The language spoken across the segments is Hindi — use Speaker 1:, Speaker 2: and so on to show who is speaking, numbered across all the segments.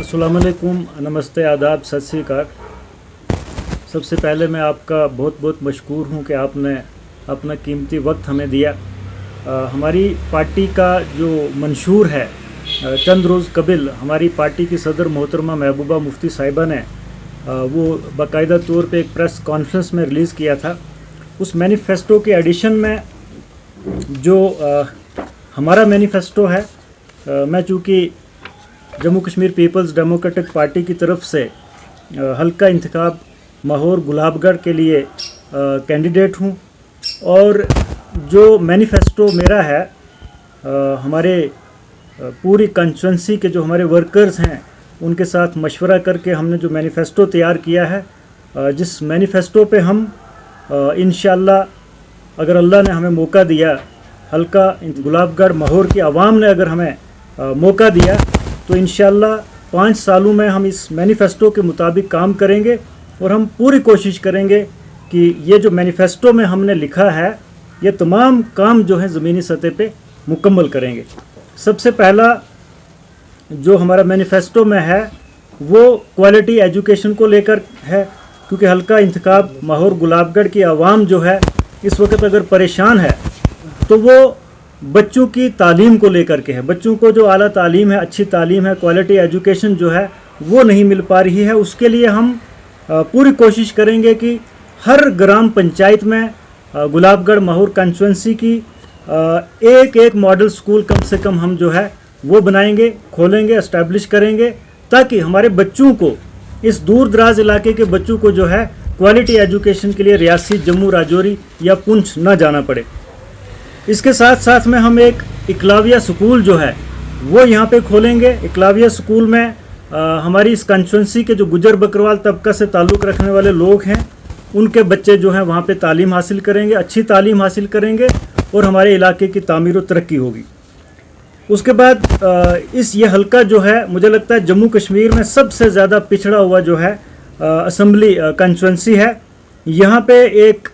Speaker 1: अस्सलामुअलैकुम, नमस्ते, आदाब, सत श्री अकाल। सबसे पहले मैं आपका बहुत बहुत मशकूर हूँ कि आपने अपना कीमती वक्त हमें दिया। हमारी पार्टी का जो मंशूर है, चंद रोज़ कबिल हमारी पार्टी की सदर मोहतरमा महबूबा मुफ्ती साहिबा ने वो बाकायदा तौर पे एक प्रेस कॉन्फ्रेंस में रिलीज़ किया था। उस मैनिफेस्टो के एडिशन में जो हमारा मैनिफेस्टो है, मैं चूँकि Jammu Kashmir peoples democratic party की तरफ से हल्का इंतखाब माहौर गुलाबगढ़ के लिए कैंडिडेट हूँ, और जो मैनिफेस्टो मेरा है, हमारे पूरी कंस्टिट्यूंसी के जो हमारे वर्कर्स हैं उनके साथ मशवरा करके हमने जो मैनिफेस्टो तैयार किया है, जिस मैनिफेस्टो पे हम इंशाअल्लाह अगर अल्लाह ने हमें मौका दिया, हल्का गुलाबगढ़ माहौर की आवाम ने अगर हमें मौका दिया, तो इंशाअल्लाह 5 सालों में हम इस मैनिफेस्टो के मुताबिक काम करेंगे और हम पूरी कोशिश करेंगे कि ये जो मैनिफेस्टो में हमने लिखा है ये तमाम काम जो है ज़मीनी सतह पे मुकम्मल करेंगे। सबसे पहला जो हमारा मैनिफेस्टो में है वो क्वालिटी एजुकेशन को लेकर है, क्योंकि हल्का इंतखाब माहौर गुलाबगढ़ की आवाम जो है इस वक्त अगर परेशान है तो वो बच्चों की तालीम को लेकर के है। बच्चों को जो आला तालीम है, अच्छी तालीम है, क्वालिटी एजुकेशन जो है वो नहीं मिल पा रही है। उसके लिए हम पूरी कोशिश करेंगे कि हर ग्राम पंचायत में गुलाबगढ़ माहौर कंस्टिट्यूंसी की एक एक मॉडल स्कूल कम से कम हम जो है वो बनाएंगे, खोलेंगे, एस्टैब्लिश करेंगे, ताकि हमारे बच्चों को, इस दूर दराज इलाके के बच्चों को जो है क्वालिटी एजुकेशन के लिए रियासी, जम्मू, राजौरी या पुंछ ना जाना पड़े। इसके साथ साथ में हम एक इकलव्य स्कूल जो है वो यहाँ पे खोलेंगे। इकलव्य स्कूल में हमारी इस कंस्टिट्यूंसी के जो गुजर बकरवाल तबका से ताल्लुक़ रखने वाले लोग हैं उनके बच्चे जो हैं वहाँ पे तालीम हासिल करेंगे, अच्छी तालीम हासिल करेंगे और हमारे इलाके की तामीर व तरक्की होगी। उसके बाद ये हल्का जो है मुझे लगता है जम्मू कश्मीर में सबसे ज़्यादा पिछड़ा हुआ जो है असम्बली कंस्टिट्यूंसी है। यहाँ पे एक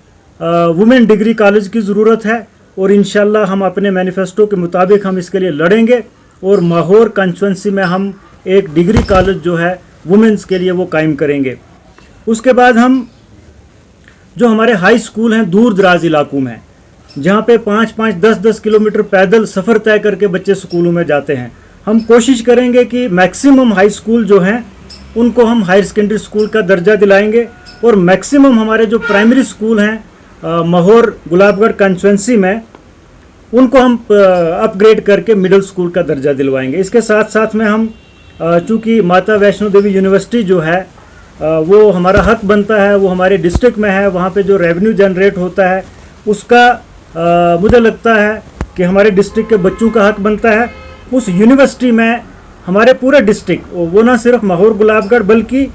Speaker 1: वुमेन डिग्री कॉलेज की ज़रूरत है और इंशाल्लाह हम अपने मैनिफेस्टो के मुताबिक हम इसके लिए लड़ेंगे और माहौर कंस्टिट्यूंसी में हम एक डिग्री कॉलेज जो है वुमेंस के लिए वो कायम करेंगे। उसके बाद हम जो हमारे हाई स्कूल हैं दूर दराज इलाकों में, जहाँ पे 5-5, 10-10 किलोमीटर पैदल सफ़र तय करके बच्चे स्कूलों में जाते हैं, हम कोशिश करेंगे कि मैक्सिमम हाई स्कूल जो हैं उनको हम हायर सेकेंडरी स्कूल का दर्जा दिलाएंगे और मैक्सिमम हमारे जो प्राइमरी स्कूल हैं माहौर गुलाबगढ़ कंस्टिट्यूंसी में उनको हम अपग्रेड करके मिडिल स्कूल का दर्जा दिलवाएंगे। इसके साथ साथ में हम चूँकि माता वैष्णो देवी यूनिवर्सिटी जो है वो हमारा हक बनता है, वो हमारे डिस्ट्रिक्ट में है, वहाँ पे जो रेवेन्यू जनरेट होता है उसका मुझे लगता है कि हमारे डिस्ट्रिक्ट के बच्चों का हक बनता है। उस यूनिवर्सिटी में हमारे पूरे डिस्ट्रिक्ट, वो ना सिर्फ माहौर गुलाबगढ़ बल्कि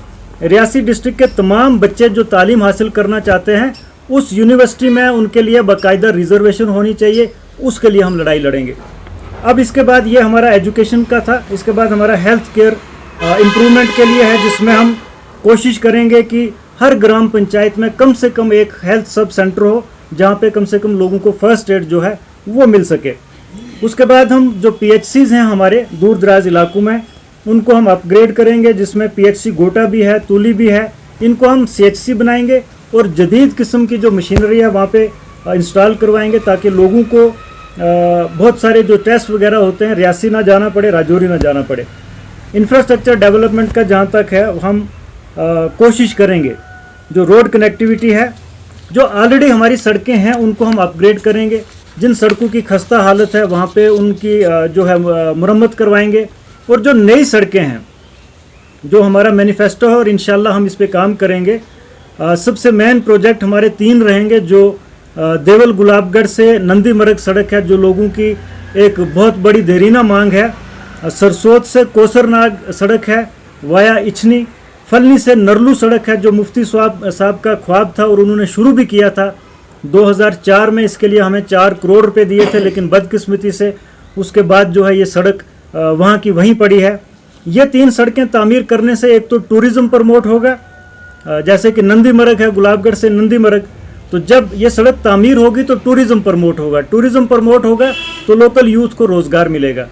Speaker 1: रियासी डिस्ट्रिक्ट के तमाम बच्चे जो तालीम हासिल करना चाहते हैं उस यूनिवर्सिटी में उनके लिए बाकायदा रिजर्वेशन होनी चाहिए। उसके लिए हम लड़ाई लड़ेंगे। अब इसके बाद ये हमारा एजुकेशन का था। इसके बाद हमारा हेल्थ केयर इम्प्रूवमेंट के लिए है, जिसमें हम कोशिश करेंगे कि हर ग्राम पंचायत में कम से कम एक हेल्थ सब सेंटर हो जहाँ पे कम से कम लोगों को फर्स्ट एड जो है वो मिल सके। उसके बाद हम जो PHCs हैं हमारे दूर दराज इलाकों में उनको हम अपग्रेड करेंगे, जिसमें PHC गोटा भी है, तुली भी है। इनको हम CHC बनाएंगे और जदीद किस्म की जो मशीनरी है वहाँ पे इंस्टॉल करवाएंगे, ताकि लोगों को बहुत सारे जो टेस्ट वगैरह होते हैं रियासी ना जाना पड़े, राजौरी ना जाना पड़े। इंफ्रास्ट्रक्चर डेवलपमेंट का जहाँ तक है हम कोशिश करेंगे जो रोड कनेक्टिविटी है, जो ऑलरेडी हमारी सड़कें हैं उनको हम अपग्रेड करेंगे। जिन सड़कों की खस्ता हालत है वहाँ पे उनकी जो है मुरम्मत करवाएंगे, और जो नई सड़कें हैं जो हमारा मैनिफेस्टो है और इंशाल्लाह हम इस पे काम करेंगे। सबसे मेन प्रोजेक्ट हमारे 3 रहेंगे। जो देवल गुलाबगढ़ से नंदी मरग सड़क है, जो लोगों की एक बहुत बड़ी देरीना मांग है। सरसोद से कोसरनाग सड़क है वाया इछनी। फलनी से नरलू सड़क है, जो मुफ्ती साहब का ख्वाब था और उन्होंने शुरू भी किया था 2004 में। इसके लिए हमें 4 करोड़ रुपए दिए थे, लेकिन बदकिस्मती से उसके बाद जो है ये सड़क वहाँ की वहीं पड़ी है। ये 3 सड़कें तामीर करने से एक तो टूरिज़्म प्रमोट होगा, जैसे कि नंदी मरग है गुलाबगढ़ से नंदी मरग, तो जब ये सड़क तामीर होगी तो टूरिज़्म प्रमोट होगा, टूरिज़्म प्रमोट होगा तो लोकल यूथ को रोज़गार मिलेगा।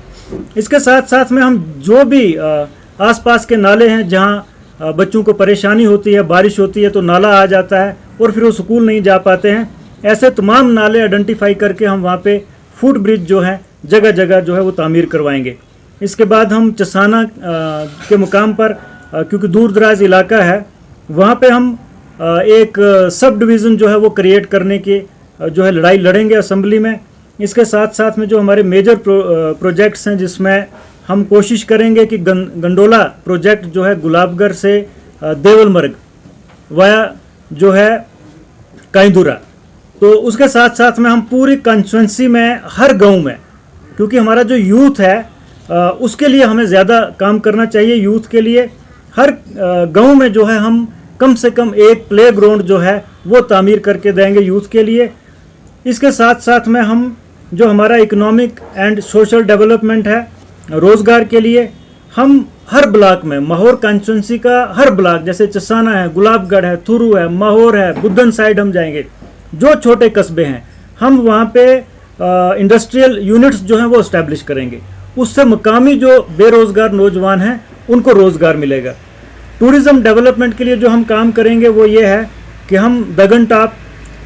Speaker 1: इसके साथ साथ में हम जो भी आसपास के नाले हैं जहाँ बच्चों को परेशानी होती है, बारिश होती है तो नाला आ जाता है और फिर वो स्कूल नहीं जा पाते हैं। ऐसे तमाम नाले आइडेंटिफाई करके हम वहाँ पे फुट ब्रिज जो है जगह जगह जो है वो तामीर करवाएंगे। इसके बाद हम चसाना के मुकाम पर क्योंकि दूर दराज इलाका है, वहाँ पे हम एक सब डिवीज़न जो है वो क्रिएट करने की जो है लड़ाई लड़ेंगे असेंबली में। इसके साथ साथ में जो हमारे मेजर प्रोजेक्ट्स हैं जिसमें हम कोशिश करेंगे कि गंडोला प्रोजेक्ट जो है गुलाबगढ़ से देवलमर्ग वाया जो है काइंदुरा, तो उसके साथ साथ में हम पूरी कंस्टिट्यूंसी में हर गांव में, क्योंकि हमारा जो यूथ है उसके लिए हमें ज़्यादा काम करना चाहिए। यूथ के लिए हर गांव में जो है हम कम से कम एक प्ले ग्राउंड जो है वो तामीर करके देंगे यूथ के लिए। इसके साथ साथ में हम जो हमारा इकोनॉमिक एंड सोशल डेवलपमेंट है, रोज़गार के लिए हम हर ब्लॉक में, माहौर कंस्टिट्यूंसी का हर ब्लॉक, जैसे चसाना है, गुलाबगढ़ है, थुरू है, माहौर है, बुद्धन साइड हम जाएंगे, जो छोटे कस्बे हैं हम वहाँ पे इंडस्ट्रियल यूनिट्स जो हैं वो इस्टेब्लिश करेंगे। उससे मुकामी जो बेरोज़गार नौजवान हैं उनको रोज़गार मिलेगा। टूरिज़्म डेवलपमेंट के लिए जो हम काम करेंगे वो ये है कि हम दगन टॉप,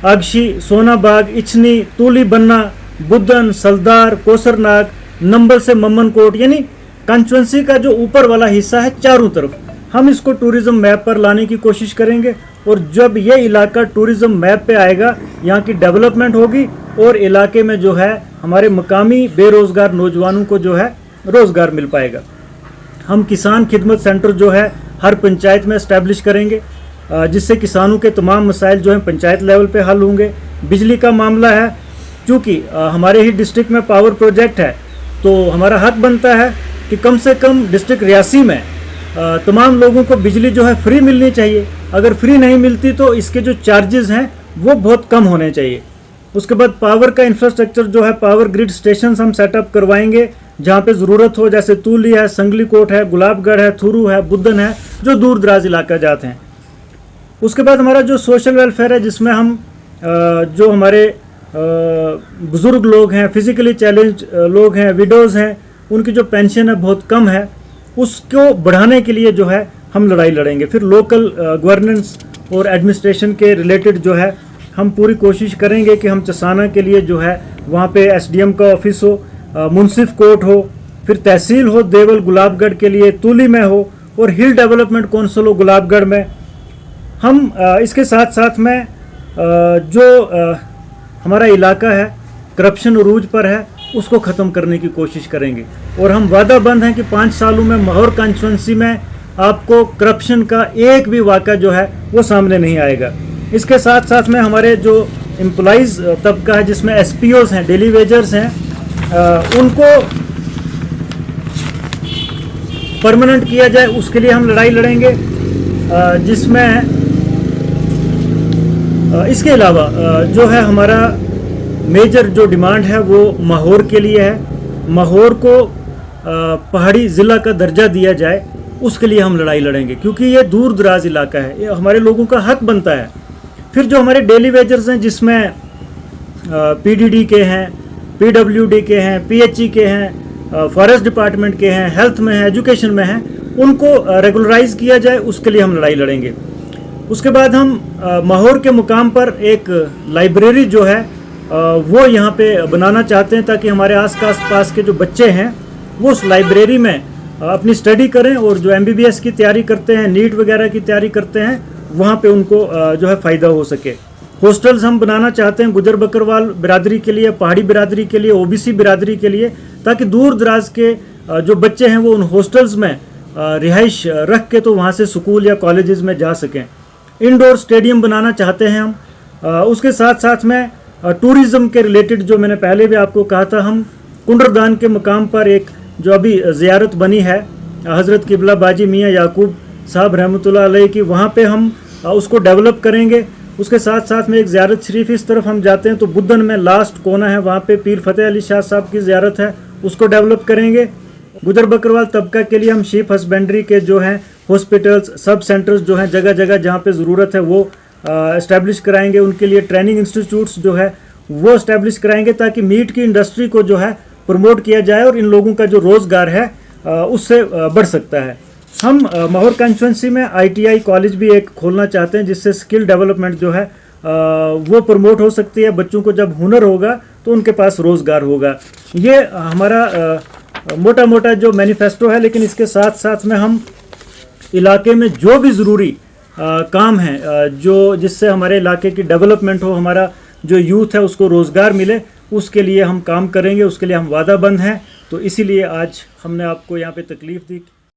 Speaker 1: आगशी, सोनाबाग, इचनी, तूली बन्ना, बुद्धन, सलदार, कोसरनाग, नंबल से मम्मनकोट, यानी कंस्टिट्यूंसी का जो ऊपर वाला हिस्सा है चारों तरफ हम इसको टूरिज़्म मैप पर लाने की कोशिश करेंगे। और जब ये इलाका टूरिज़्म मैप पे आएगा, यहाँ की डेवलपमेंट होगी और इलाके में जो है हमारे मकामी बेरोज़गार नौजवानों को जो है रोज़गार मिल पाएगा। हम किसान खिदमत सेंटर जो है हर पंचायत में इस्टेब्लिश करेंगे, जिससे किसानों के तमाम मसाइल जो हैं पंचायत लेवल पे हल होंगे। बिजली का मामला है, चूँकि हमारे ही डिस्ट्रिक्ट में पावर प्रोजेक्ट है तो हमारा हक बनता है कि कम से कम डिस्ट्रिक्ट रियासी में तमाम लोगों को बिजली जो है फ्री मिलनी चाहिए। अगर फ्री नहीं मिलती तो इसके जो चार्जेस हैं वो बहुत कम होने चाहिए। उसके बाद पावर का इंफ्रास्ट्रक्चर जो है, पावर ग्रिड स्टेशन हम सेटअप करवाएंगे जहाँ पे ज़रूरत हो, जैसे तूली है, संगली कोट है, गुलाबगढ़ है, थुरू है, बुद्धन है, जो दूर दराज इलाका जाते हैं। उसके बाद हमारा जो सोशल वेलफेयर है, जिसमें हम जो हमारे बुज़ुर्ग लोग हैं, फिज़िकली चैलेंज लोग हैं, विडोज़ हैं, उनकी जो पेंशन है बहुत कम है, उसको बढ़ाने के लिए जो है हम लड़ाई लड़ेंगे। फिर लोकल गवर्नेंस और एडमिनिस्ट्रेशन के रिलेटेड जो है हम पूरी कोशिश करेंगे कि हम चसाना के लिए जो है वहाँ पे एसडीएम का ऑफिस हो, मुंसिफ कोर्ट हो, फिर तहसील हो देवल गुलाबगढ़ के लिए, तूली में हो, और हिल डेवलपमेंट काउंसिल हो गुलाबगढ़ में। हम इसके साथ साथ में जो हमारा इलाका है करप्शन उरूज पर है उसको ख़त्म करने की कोशिश करेंगे। और हम वादाबंद हैं कि 5 सालों में माहौर कंस्टिट्यूंसी में आपको करप्शन का एक भी वाक़ा जो है वो सामने नहीं आएगा। इसके साथ साथ में हमारे जो एम्प्लॉइज़ तबका है, जिसमें एसपीओज़ हैं, डेली वेजर्स हैं, उनको परमानेंट किया जाए, उसके लिए हम लड़ाई लड़ेंगे। जिसमें इसके अलावा जो है हमारा मेजर जो डिमांड है वो माहौर के लिए है। माहौर को पहाड़ी ज़िला का दर्जा दिया जाए, उसके लिए हम लड़ाई लड़ेंगे, क्योंकि ये दूर दराज इलाका है, ये हमारे लोगों का हक बनता है। फिर जो हमारे डेली वेजर्स हैं, जिसमें पीडीडी के हैं, पीडब्ल्यूडी के हैं, पीएचई के हैं, फॉरेस्ट डिपार्टमेंट के हैं, हेल्थ में है, एजुकेशन में है, उनको रेगुलराइज किया जाए, उसके लिए हम लड़ाई लड़ेंगे। उसके बाद हम माहौर के मुकाम पर एक लाइब्रेरी जो है वो यहाँ पे बनाना चाहते हैं, ताकि हमारे आस पास के जो बच्चे हैं वो उस लाइब्रेरी में अपनी स्टडी करें, और जो एमबीबीएस की तैयारी करते हैं, नीट वगैरह की तैयारी करते हैं, वहाँ पे उनको जो है फ़ायदा हो सके। हॉस्टल्स हम बनाना चाहते हैं गुजर बकरवाल बिरादरी के लिए, पहाड़ी बिरादरी के लिए, ओबीसी बिरादरी के लिए, ताकि दूर दराज के जो बच्चे हैं वो उन हॉस्टल्स में रिहाइश रख के तो वहाँ से स्कूल या कॉलेजेस में जा सकें। इंडोर स्टेडियम बनाना चाहते हैं हम। उसके साथ साथ में टूरिज़्म के रिलेटेड, जो मैंने पहले भी आपको कहा था, हम कुंडरदान के मकाम पर एक जो अभी ज़ियारत बनी है हज़रत किबला बाजी मियाँ याकूब साहब रहमतुल्लाह अलैह की, वहाँ पे हम उसको डेवलप करेंगे। उसके साथ साथ में एक ज़ियारत शरीफ इस तरफ हम जाते हैं तो बुद्धन में लास्ट कोना है, वहाँ पे पीर फतेह अली शाह साहब की ज़ियारत है, उसको डेवलप करेंगे। गुजर बकरवाल तबका के लिए हम शीप हस्बेंड्री के जो हैं हॉस्पिटल्स, सब सेंटर्स जो हैं जगह जगह जहाँ पे ज़रूरत है वो इस्टेब्लिश कराएंगे। उनके लिए ट्रेनिंग इंस्टीट्यूट्स जो है वो इस्टेब्लिश कराएंगे, ताकि मीट की इंडस्ट्री को जो है प्रमोट किया जाए और इन लोगों का जो रोज़गार है उससे बढ़ सकता है। हम माहौर कंस्टिट्यूंसी में ITI कॉलेज भी एक खोलना चाहते हैं, जिससे स्किल डेवलपमेंट जो है वो प्रमोट हो सकती है। बच्चों को जब हुनर होगा तो उनके पास रोज़गार होगा। ये हमारा मोटा मोटा जो मैनिफेस्टो है, लेकिन इसके साथ साथ में हम इलाके में जो भी ज़रूरी काम है, जो जिससे हमारे इलाके की डेवलपमेंट हो, हमारा जो यूथ है उसको रोज़गार मिले, उसके लिए हम काम करेंगे, उसके लिए हम वादाबंद हैं। तो इसीलिए आज हमने आपको यहाँ पे तकलीफ़ दी।